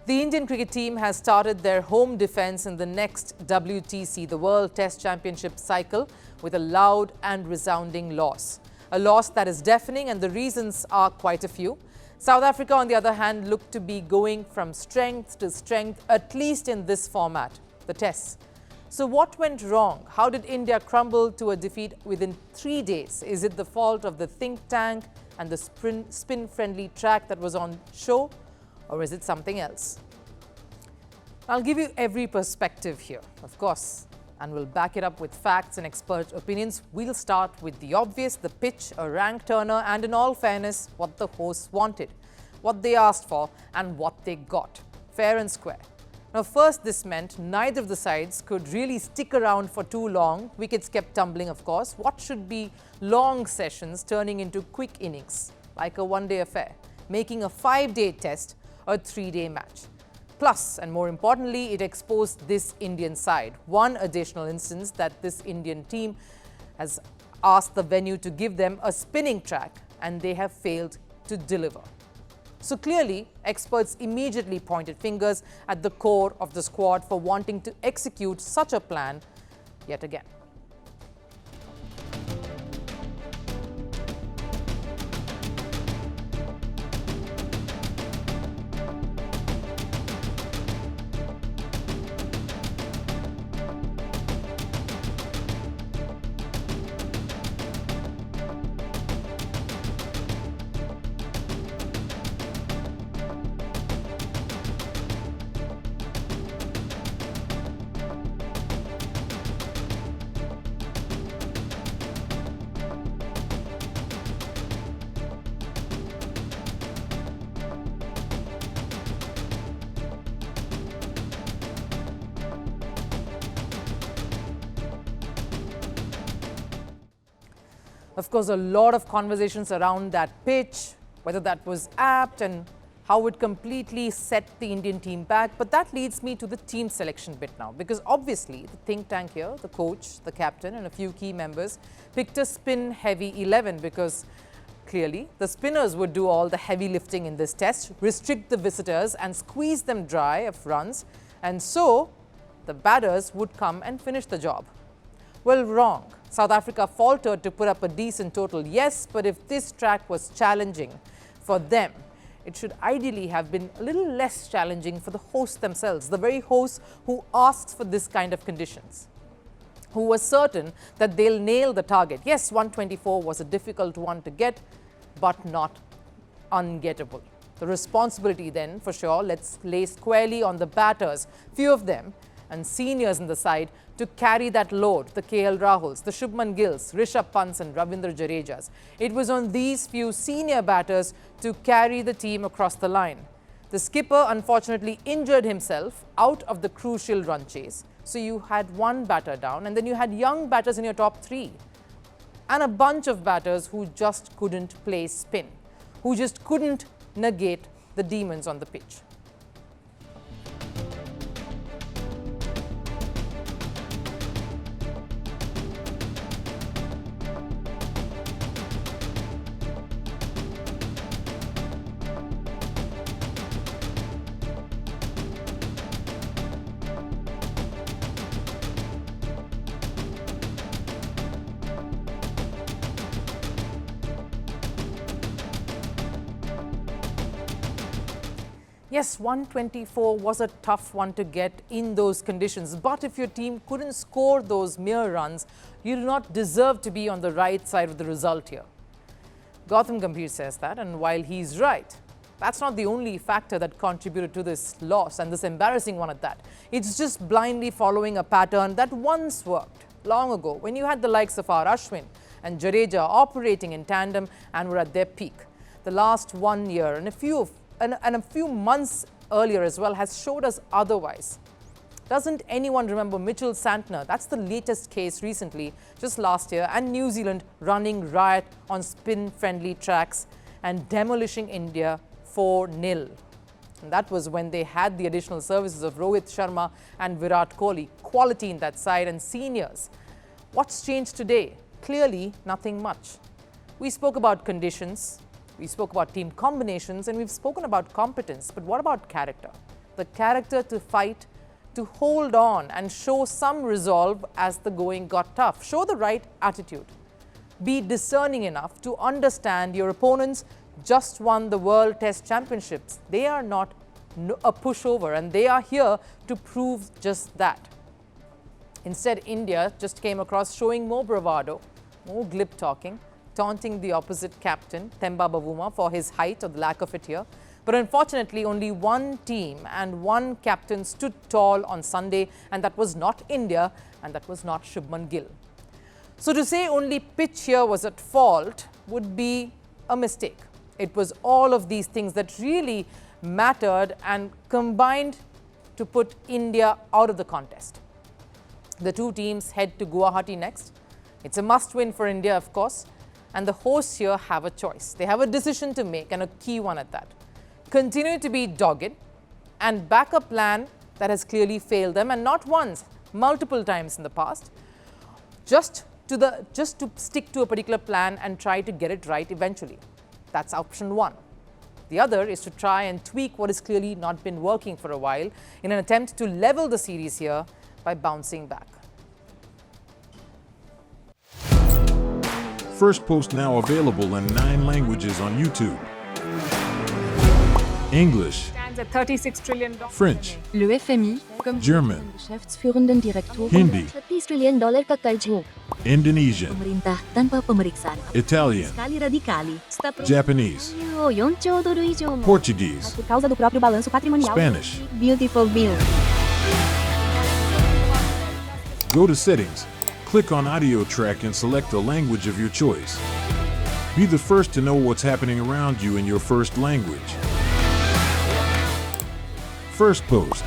The Indian cricket team has started their home defence in the next WTC, the World Test Championship cycle, with a loud and resounding loss. A loss that is deafening, and the reasons are quite a few. South Africa, on the other hand, looked to be going from strength to strength, at least in this format, the Tests. So what went wrong? How did India crumble to a defeat within 3 days? Is it the fault of the think tank and the spin-friendly track that was on show? Or is it something else? I'll give you every perspective here, of course, and we'll back it up with facts and expert opinions. We'll start with the obvious, the pitch, a rank turner, and in all fairness, what the hosts wanted, what they asked for, and what they got. Fair and square. Now, first, this meant neither of the sides could really stick around for too long. Wickets kept tumbling, of course. What should be long sessions turning into quick innings, like a one-day affair, making a 5-day test a 3-day match. Plus, and more importantly, it exposed this Indian side. One additional instance that this Indian team has asked the venue to give them a spinning track, and they have failed to deliver. So clearly, experts immediately pointed fingers at the core of the squad for wanting to execute such a plan yet again. Of course, a lot of conversations around that pitch, whether that was apt and how it completely set the Indian team back. But that leads me to the team selection bit now, because obviously the think tank here, the coach, the captain and a few key members picked a spin-heavy 11 because clearly the spinners would do all the heavy lifting in this test, restrict the visitors and squeeze them dry of runs, and so the batters would come and finish the job. Well, wrong. South Africa faltered to put up a decent total, yes, but if this track was challenging for them, it should ideally have been a little less challenging for the hosts themselves, the very hosts who asks for this kind of conditions, who were certain that they'll nail the target. Yes, 124 was a difficult one to get, but not ungettable. The responsibility then, for sure, let's lay squarely on the batters, few of them, and seniors in the side to carry that load, the KL Rahuls, the Shubman Gills, Rishabh Pants and Ravindra Jadejas. It was on these few senior batters to carry the team across the line. The skipper unfortunately injured himself out of the crucial run chase. So you had one batter down, and then you had young batters in your top 3 and a bunch of batters who just couldn't play spin, who just couldn't negate the demons on the pitch. Yes, 124 was a tough one to get in those conditions, but if your team couldn't score those mere runs, you do not deserve to be on the right side of the result here. Gautam Gambhir says that, and while he's right, that's not the only factor that contributed to this loss, and this embarrassing one at that. It's just blindly following a pattern that once worked long ago when you had the likes of R. Ashwin and Jadeja operating in tandem and were at their peak. The last 1 year and a few months earlier as well has showed us otherwise. Doesn't anyone remember Mitchell Santner? That's the latest case recently, just last year, and New Zealand running riot on spin-friendly tracks and demolishing India 4-0. And that was when they had the additional services of Rohit Sharma and Virat Kohli, quality in that side and seniors. What's changed today? Clearly, nothing much. We spoke about conditions, we spoke about team combinations, and we've spoken about competence. But what about character? the character to fight, to hold on and show some resolve as the going got tough. Show the right attitude. Be discerning enough to understand your opponents just won the World Test Championships. They are not a pushover, and they are here to prove just that. Instead, India just came across showing more bravado, more glib talking, taunting the opposite captain, Themba Bavuma, for his height or the lack of it here. But unfortunately, only one team and one captain stood tall on Sunday, and that was not India, and that was not Shubman Gill. So to say only pitch here was at fault would be a mistake. It was all of these things that really mattered and combined to put India out of the contest. The two teams head to Guwahati next. It's a must-win for India, of course, and the hosts here have a choice. They have a decision to make, and a key one at that. Continue to be dogged and back a plan that has clearly failed them, and not once, multiple times in the past. Just to stick to a particular plan and try to get it right eventually. That's option one. The other is to try and tweak what has clearly not been working for a while in an attempt to level the series here by bouncing back. Firstpost now available in 9 languages on YouTube. English, Stands at $36 trillion. French, Le FMI, comme German, Geschäftsführenden Direktor, Hindi, $30 trillion ka karj mo. Indonesian, Pemerintah tanpa pemeriksaan. Italian, Kali radikali. Japanese, 4 兆ドル以上も Portuguese, por causa do próprio balanço patrimonial. Spanish. Beautiful bill. Go to Settings, click on Audio Track and select a language of your choice. Be the first to know what's happening around you in your first language. Firstpost.